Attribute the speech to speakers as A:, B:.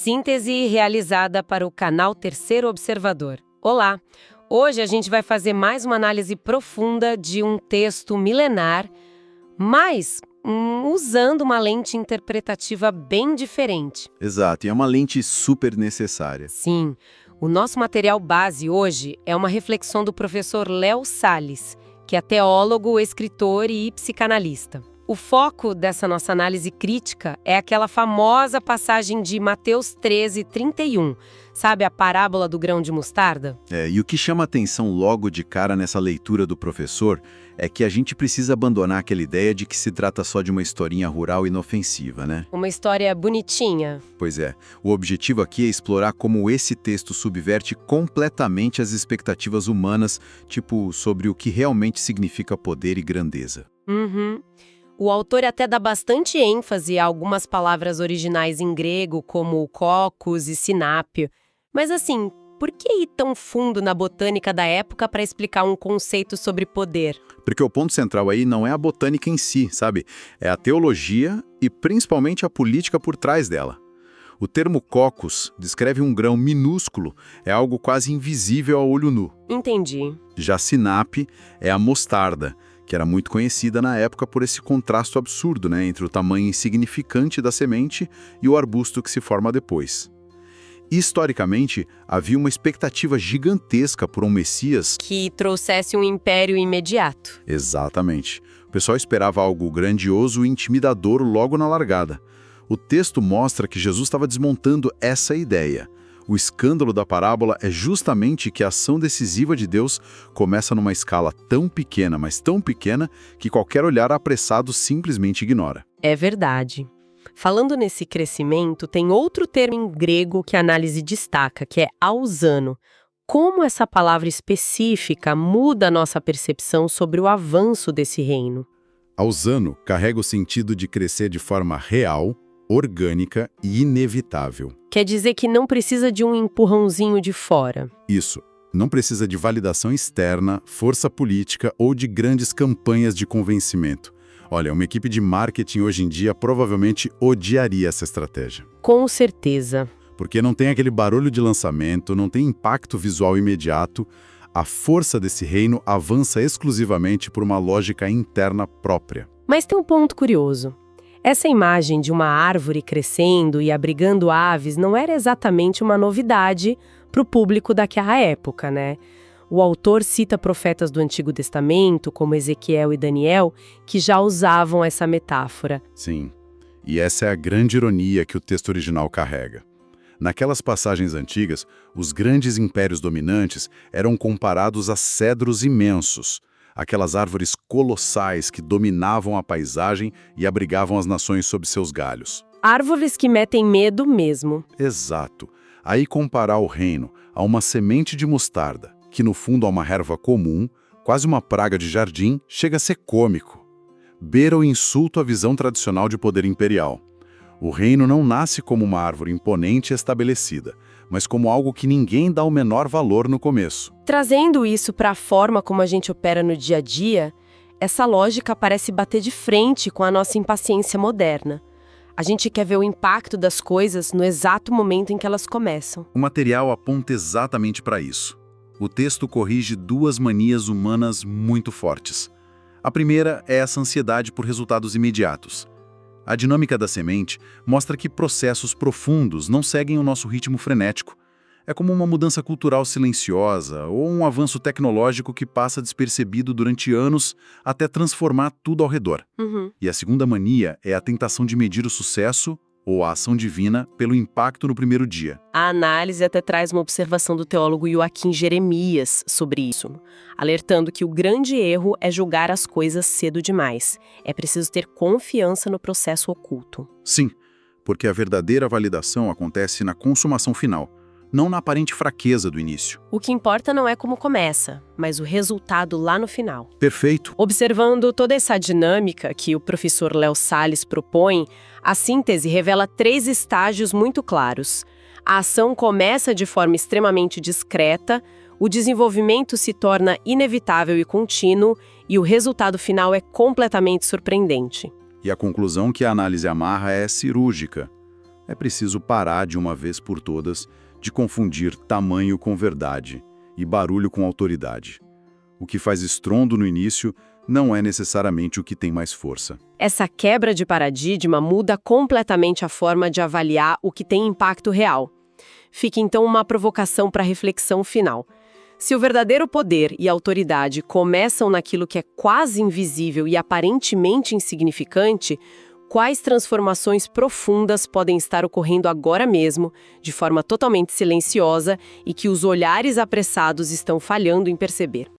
A: Síntese realizada para o canal Terceiro Observador. Olá! Hoje a gente vai fazer mais uma análise profunda de um texto milenar, mas usando uma lente interpretativa bem diferente.
B: Exato, e é uma lente super necessária.
A: Sim, o nosso material base hoje é uma reflexão do professor Léo Salles, que é teólogo, escritor e psicanalista. O foco dessa nossa análise crítica é aquela famosa passagem de Mateus 13:31, sabe a parábola do grão de mostarda?
B: E o que chama atenção logo de cara nessa leitura do professor é que a gente precisa abandonar aquela ideia de que se trata só de uma historinha rural inofensiva, né?
A: Uma história bonitinha.
B: Pois é, o objetivo aqui é explorar como esse texto subverte completamente as expectativas humanas, tipo, sobre o que realmente significa poder e grandeza.
A: O autor até dá bastante ênfase a algumas palavras originais em grego, como cocos e sinápio. Mas assim, por que ir tão fundo na botânica da época para explicar um conceito sobre poder?
B: Porque o ponto central aí não é a botânica em si, sabe? É a teologia e principalmente a política por trás dela. O termo cocos descreve um grão minúsculo, é algo quase invisível ao olho nu.
A: Entendi.
B: Já sinape é a mostarda, que era muito conhecida na época por esse contraste absurdo, né, entre o tamanho insignificante da semente e o arbusto que se forma depois. Historicamente, havia uma expectativa gigantesca por um Messias
A: Que trouxesse um império imediato.
B: Exatamente. O pessoal esperava algo grandioso e intimidador logo na largada. O texto mostra que Jesus estava desmontando essa ideia. O escândalo da parábola é justamente que a ação decisiva de Deus começa numa escala tão pequena, mas tão pequena, que qualquer olhar apressado simplesmente ignora.
A: É verdade. Falando nesse crescimento, tem outro termo em grego que a análise destaca, que é ausano. Como essa palavra específica muda a nossa percepção sobre o avanço desse reino?
B: Ausano carrega o sentido de crescer de forma real, orgânica e inevitável.
A: Quer dizer que não precisa de um empurrãozinho de fora.
B: Isso. Não precisa de validação externa, força política ou de grandes campanhas de convencimento. Olha, uma equipe de marketing hoje em dia provavelmente odiaria essa estratégia.
A: Com certeza.
B: Porque não tem aquele barulho de lançamento, não tem impacto visual imediato. A força desse reino avança exclusivamente por uma lógica interna própria.
A: Mas tem um ponto curioso. Essa imagem de uma árvore crescendo e abrigando aves não era exatamente uma novidade para o público daquela época, né? O autor cita profetas do Antigo Testamento, como Ezequiel e Daniel, que já usavam essa metáfora.
B: Sim, e essa é a grande ironia que o texto original carrega. Naquelas passagens antigas, os grandes impérios dominantes eram comparados a cedros imensos, aquelas árvores colossais que dominavam a paisagem e abrigavam as nações sob seus galhos.
A: Árvores que metem medo mesmo.
B: Exato. Aí comparar o reino a uma semente de mostarda, que no fundo é uma erva comum, quase uma praga de jardim, chega a ser cômico. Beira o insulto à visão tradicional de poder imperial. O reino não nasce como uma árvore imponente e estabelecida, mas como algo que ninguém dá o menor valor no começo.
A: Trazendo isso para a forma como a gente opera no dia a dia, essa lógica parece bater de frente com a nossa impaciência moderna. A gente quer ver o impacto das coisas no exato momento em que elas começam.
B: O material aponta exatamente para isso. O texto corrige duas manias humanas muito fortes. A primeira é essa ansiedade por resultados imediatos. A dinâmica da semente mostra que processos profundos não seguem o nosso ritmo frenético. É como uma mudança cultural silenciosa ou um avanço tecnológico que passa despercebido durante anos até transformar tudo ao redor. E a segunda mania é a tentação de medir o sucesso ou a ação divina pelo impacto no primeiro dia.
A: A análise até traz uma observação do teólogo Joaquim Jeremias sobre isso, alertando que o grande erro é julgar as coisas cedo demais. É preciso ter confiança no processo oculto.
B: Sim, porque a verdadeira validação acontece na consumação final, não na aparente fraqueza do início.
A: O que importa não é como começa, mas o resultado lá no final.
B: Perfeito.
A: Observando toda essa dinâmica que o professor Léo Salles propõe, a síntese revela 3 estágios muito claros. A ação começa de forma extremamente discreta, o desenvolvimento se torna inevitável e contínuo, e o resultado final é completamente surpreendente.
B: E a conclusão que a análise amarra é cirúrgica. É preciso parar de uma vez por todas de confundir tamanho com verdade e barulho com autoridade. O que faz estrondo no início não é necessariamente o que tem mais força.
A: Essa quebra de paradigma muda completamente a forma de avaliar o que tem impacto real. Fica então uma provocação para a reflexão final. Se o verdadeiro poder e autoridade começam naquilo que é quase invisível e aparentemente insignificante, quais transformações profundas podem estar ocorrendo agora mesmo, de forma totalmente silenciosa e que os olhares apressados estão falhando em perceber?